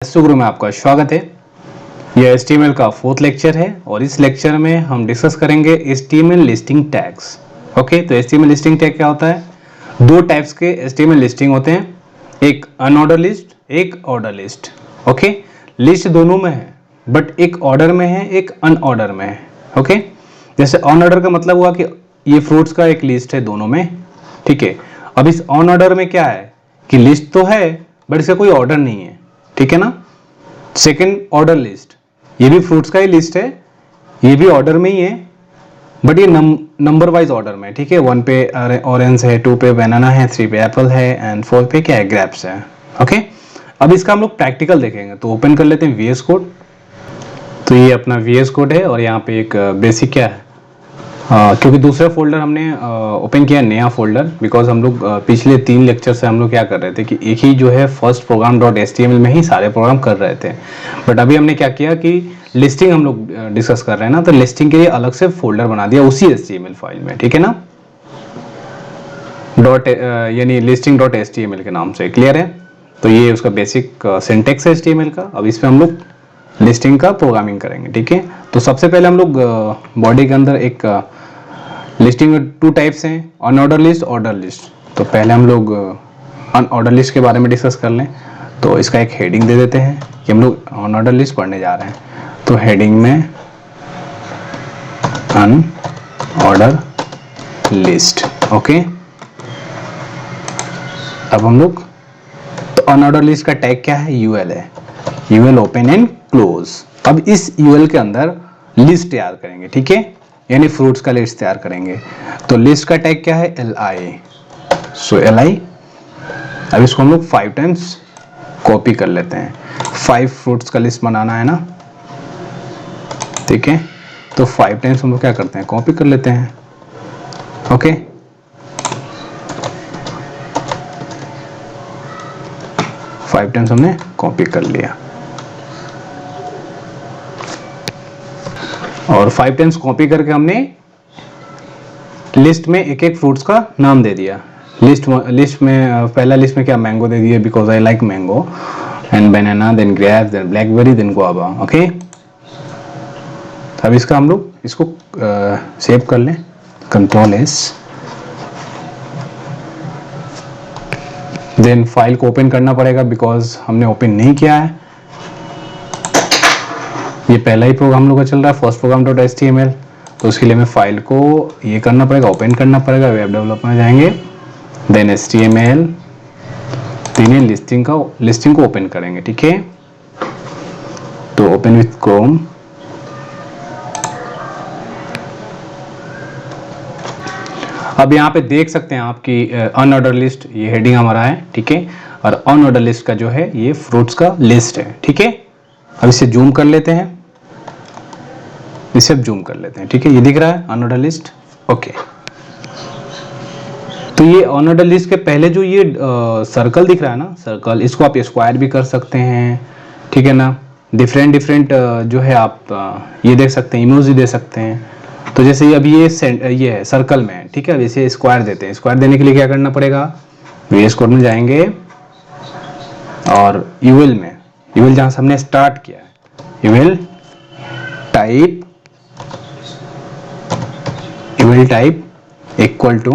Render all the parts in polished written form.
गुरु में आपका स्वागत है। यह HTML का 4th लेक्चर है और इस लेक्चर में हम डिस्कस करेंगे HTML लिस्टिंग टैग्स। ओके, तो HTML लिस्टिंग टैग क्या होता है? दो टाइप्स के HTML लिस्टिंग होते हैं, एक अनऑर्डर लिस्ट, एक ऑर्डर लिस्ट। ओके, लिस्ट दोनों में है बट एक ऑर्डर में है, एक अनऑर्डर में है। ओके, जैसे अनऑर्डर का मतलब हुआ कि ये फ्रूट्स का एक लिस्ट है दोनों में, ठीक है। अब इस अनऑर्डर में क्या है कि लिस्ट तो है बट इसका कोई ऑर्डर नहीं है, ठीक है ना। सेकंड ऑर्डर लिस्ट, ये भी फ्रूट्स का ही लिस्ट है, ये भी ऑर्डर में ही है बट ये नंबर वाइज ऑर्डर में, ठीक है। 1 पे ऑरेंज है, 2 पे बनाना है, 3 पे एप्पल है एंड 4 पे क्या है, ग्रेप्स है। ओके, अब इसका हम लोग प्रैक्टिकल देखेंगे। तो ओपन कर लेते हैं VS कोड। तो ये अपना VS कोड है और यहाँ पे एक बेसिक क्या है, क्योंकि दूसरा फोल्डर हमने ओपन किया नया फोल्डर, बिकॉज हम लोग पिछले 3 लेक्चर से हम लोग क्या कर रहे थे कि एक ही जो है फर्स्ट प्रोग्राम .html में ही सारे प्रोग्राम कर रहे थे। बट अभी हमने क्या किया कि लिस्टिंग हम लोग डिस्कस कर रहे हैं ना, तो लिस्टिंग के लिए अलग से फोल्डर बना दिया उसी HTML फाइल में, ठीक है ना, यानी listing.html के नाम से। क्लियर है? तो ये उसका बेसिक सिंटेक्स है HTML का। अब इसमें हम लोग लिस्टिंग का प्रोग्रामिंग करेंगे, ठीक है। तो सबसे पहले हम लोग बॉडी के अंदर एक लिस्टिंग में 2 टाइप्स हैं, अनऑर्डर लिस्ट, ऑर्डर लिस्ट। तो पहले हम लोग अनऑर्डर लिस्ट के बारे में डिस्कस कर लें। तो इसका एक हेडिंग दे देते हैं कि हम लोग अनऑर्डर लिस्ट पढ़ने जा रहे हैं। तो हेडिंग में अनऑर्डर लिस्ट। ओके, अब हम लोग तो अनऑर्डर लिस्ट का टैग क्या है, UL है, UL ओपन एंड क्लोज। अब इस UL के अंदर लिस्ट तैयार करेंगे, ठीक है, यानी फ्रूट्स का लिस्ट तैयार करेंगे। तो लिस्ट का टैग क्या है, LI। सो LI, अब इसको हम लोग 5 टाइम्स कॉपी कर लेते हैं। 5 फ्रूट्स का लिस्ट बनाना है ना, ठीक है। तो 5 टाइम्स हम लोग क्या करते हैं, कॉपी कर लेते हैं। ओके, फाइव टाइम्स हमने कॉपी कर लिया और 5 टाइम्स कॉपी करके हमने लिस्ट में एक एक फ्रूट्स का नाम दे दिया। लिस्ट में पहला लिस्ट में क्या, मैंगो दे दिया, because I like mango, and banana, then grapes, then blackberry, then guava. Okay, अब इसका हम लोग इसको सेव कर लें, Ctrl+S। देन फाइल को ओपन करना पड़ेगा बिकॉज हमने ओपन नहीं किया है। ये पहला ही प्रोग्राम हम लोग का चल रहा है, फर्स्ट प्रोग्राम .html। तो उसके लिए हमें फाइल को ये करना पड़ेगा, ओपन करना पड़ेगा, वेब डेवलपर में जाएंगे, देन HTML, तीन लिस्टिंग को ओपन करेंगे, ठीक है। तो ओपन विथ क्रोम। अब यहाँ पे देख सकते हैं आपकी अनऑर्डर लिस्ट, ये हेडिंग हमारा है, ठीक है। और अनऑर्डर लिस्ट का जो है ये फ्रूट्स का लिस्ट है, ठीक है। अब इसे जूम कर लेते हैं, इसे अब जूम कर लेते हैं, ठीक है। ये दिख रहा है अनऑर्डर लिस्ट। ओके, तो ये अनऑर्डर लिस्ट के पहले जो ये सर्कल दिख रहा है ना, सर्कल, इसको आप स्क्वायर भी कर सकते हैं, ठीक है ना। डिफरेंट जो है आप ये देख सकते हैं, इमोजी दे सकते हैं। तो जैसे अभी ये है सर्कल में, ठीक है। अब इसे स्क्वायर देते हैं। स्क्वायर देने के लिए क्या करना पड़ेगा, VS कोड में जाएंगे और UL में, UL जहां से हमने स्टार्ट किया है, UL type equal to,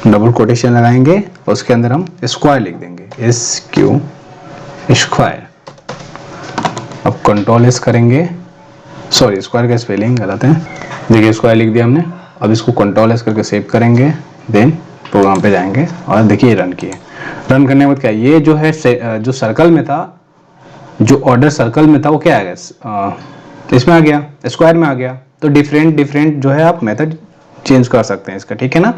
double quotation लगाएंगे और उसके अंदर हम स्क्वायर लिख देंगे, SQ स्क्वायर। अब Ctrl+S करेंगे, सॉरी स्क्वायर का स्पेलिंग गलत है, देखिए स्क्वायर लिख दिया हमने। अब इसको Ctrl+S करके सेव करेंगे, देन प्रोग्राम पे जाएंगे और देखिए रन किए। रन करने के बाद क्या, ये जो है जो सर्कल में था, जो ऑर्डर सर्कल में था, वो क्या आ गया, इसमें आ गया, स्क्वायर में आ गया। तो डिफरेंट जो है आप मेथड चेंज कर सकते हैं इसका, ठीक है ना।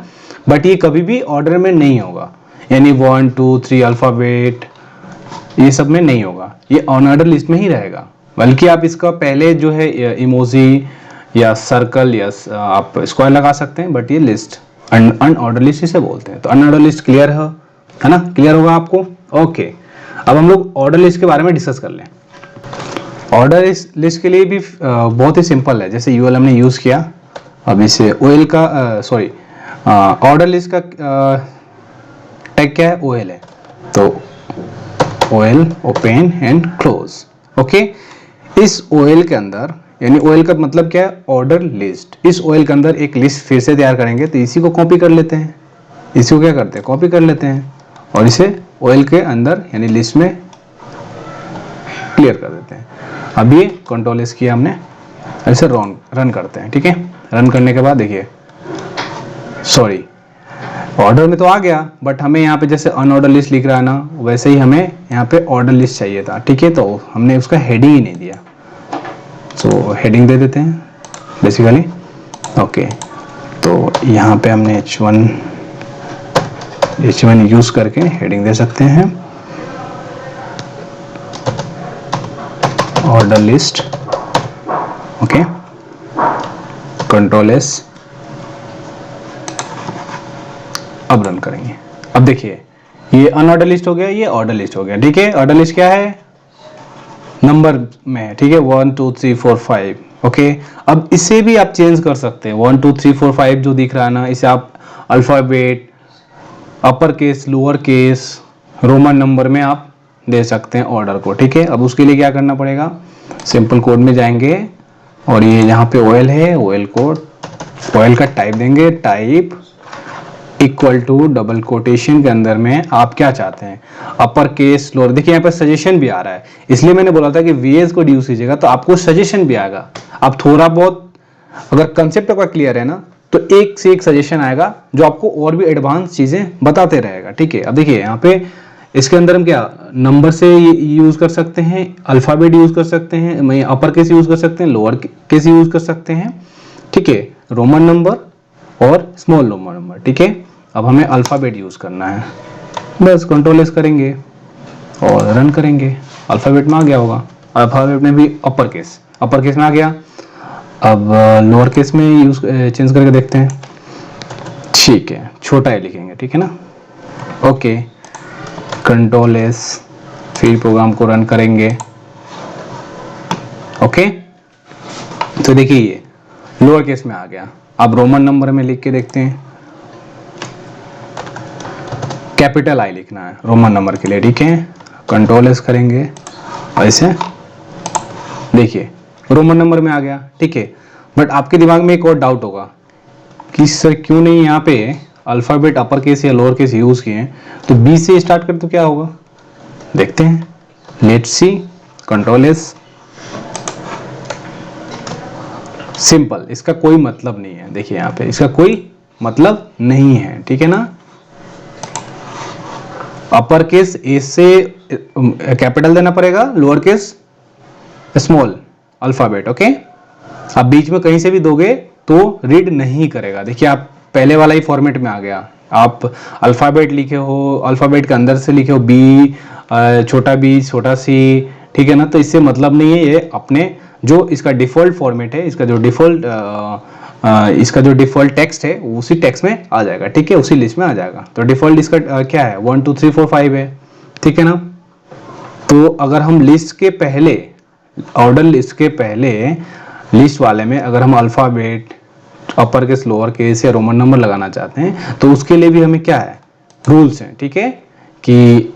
बट ये कभी भी ऑर्डर में नहीं होगा, यानी 1 2 3 अल्फाबेट ये सब में नहीं होगा, ये अनऑर्डर लिस्ट में ही रहेगा। बल्कि आप इसका पहले जो है इमोजी या सर्कल या आप स्क्वायर लगा सकते हैं, बट ये लिस्ट अनऑर्डर लिस्ट इसे बोलते हैं। तो अनऑर्डर लिस्ट क्लियर है ना, क्लियर होगा आपको। ओके, अब हम लोग ऑर्डर लिस्ट के बारे में डिस्कस कर लें। ऑर्डर लिस्ट के लिए भी बहुत ही सिंपल है, जैसे UL हमने यूज किया। अब इसे OL का ऑर्डर लिस्ट का टैग क्या है, OL है। तो OL open and close. Okay, इस OL के अंदर, यानी OL का मतलब क्या है, ऑर्डर लिस्ट। इस OL के अंदर एक लिस्ट फिर से तैयार करेंगे, तो इसी को कॉपी कर लेते हैं, इसी को क्या करते हैं, कॉपी कर लेते हैं और इसे OL के अंदर यानी लिस्ट में क्लियर कर देते हैं। अब ये कंट्रोल एस किया हमने, ऐसे रन करते हैं। ठीक है, रन करने के बाद देखिए, सॉरी ऑर्डर में तो आ गया, बट हमें यहाँ पे जैसे अनऑर्डर लिस्ट लिख रहा है ना, वैसे ही हमें यहाँ पे ऑर्डर लिस्ट चाहिए था। ठीक है, तो हमने उसका हेडिंग ही नहीं दिया, तो हेडिंग दे देते हैं बेसिकली। ओके, तो यहाँ पे हमने H1 यूज करके हेडिंग दे सकते हैं, order list. Okay, control S, अब रन करेंगे। अब देखिए, ये अनऑर्डर लिस्ट हो गया, ये ऑर्डर लिस्ट हो गया। ठीक है, ऑर्डर लिस्ट क्या है, नंबर में है। ठीक है, 1 2 3 4 5। ओके, अब इसे भी आप चेंज कर सकते हैं। 1 2 3 4 5 जो दिख रहा है ना, इसे आप alphabet, upper case, lower case, Roman number में आप दे सकते हैं ऑर्डर को। ठीक है, अब उसके लिए क्या करना पड़ेगा, सिंपल कोड में जाएंगे और ये यहाँ पे OL है, OL कोड, OL का टाइप देंगे, type equal to double quotation के अंदर में आप क्या चाहते हैं, अपर केस, लोअर। देखिए यहाँ पर सजेशन भी आ रहा है, इसलिए मैंने बोला था कि VS को यूज कीजिएगा तो आपको सजेशन भी आएगा। आप थोड़ा बहुत अगर कंसेप्ट आपका क्लियर है ना, तो एक से एक सजेशन आएगा जो आपको और भी एडवांस चीजें बताते रहेगा। ठीक है, अब देखिए यहाँ पे इसके अंदर हम क्या नंबर से यूज कर सकते हैं, अल्फाबेट यूज कर सकते हैं, अपर केस यूज कर सकते हैं, लोअर केस यूज कर सकते हैं। ठीक है, रोमन नंबर और स्मॉल रोमन नंबर। ठीक है, अब हमें अल्फाबेट यूज करना है, बस कंट्रोल एस करेंगे और रन करेंगे। अल्फाबेट में आ गया होगा, अल्फाबेट में भी अपर केस में आ गया। अब लोअर केस में यूज चेंज करके देखते हैं। ठीक है, छोटा है लिखेंगे। ठीक है ना, ओके, कंट्रोल एस, फिर प्रोग्राम को रन करेंगे। ओके, तो देखिए ये लोअर केस में आ गया। अब रोमन नंबर में लिख के देखते हैं, कैपिटल I लिखना है रोमन नंबर के लिए। ठीक है, कंट्रोल एस करेंगे, ऐसे देखिए रोमन नंबर में आ गया। ठीक है, बट आपके दिमाग में एक और डाउट होगा कि सर क्यों नहीं यहाँ पे अल्फाबेट अपर केस या लोअर केस यूज किए हैं, तो B से स्टार्ट कर तो क्या होगा, देखते हैं। Let's see, control S, simple, इसका कोई मतलब नहीं है। देखिए यहाँ पे इसका कोई मतलब नहीं है। ठीक है ना, अपर केस A से कैपिटल देना पड़ेगा, lower case small alphabet. Okay, आप बीच में कहीं से भी दोगे तो रीड नहीं करेगा। देखिए आप पहले वाला ही फॉर्मेट में आ गया, आप अल्फाबेट लिखे हो, अल्फाबेट के अंदर से लिखे हो B, छोटा B, छोटा C। ठीक है ना, तो इससे मतलब नहीं है। ये अपने जो इसका डिफॉल्ट फॉर्मेट है, इसका जो डिफॉल्ट टेक्स्ट है उसी टेक्स्ट में आ जाएगा। ठीक है, उसी लिस्ट में आ जाएगा। तो डिफॉल्ट इसका क्या है, 1 2 3 4 5 है। ठीक है ना, तो अगर हम लिस्ट के पहले, ऑर्डर लिस्ट के पहले लिस्ट वाले में अगर हम alphabet, upper case, lower case या रोमन नंबर लगाना चाहते हैं, तो उसके लिए भी हमें क्या है, रूल्स हैं। ठीक है, कि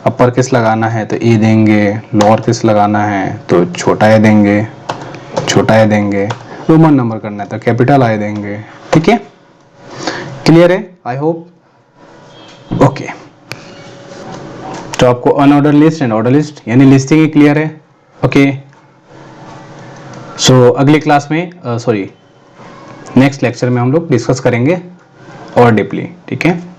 अपर केस लगाना है तो A देंगे, लोअर केस लगाना है तो छोटा a देंगे, रोमन नंबर करना है तो कैपिटल I देंगे। ठीक है, क्लियर है, आई होप। ओके, तो आपको unordered list and order list यानी लिस्टिंग ही क्लियर है। ओके, सो अगले क्लास में नेक्स्ट लेक्चर में हम लोग डिस्कस करेंगे और डीपली। ठीक है।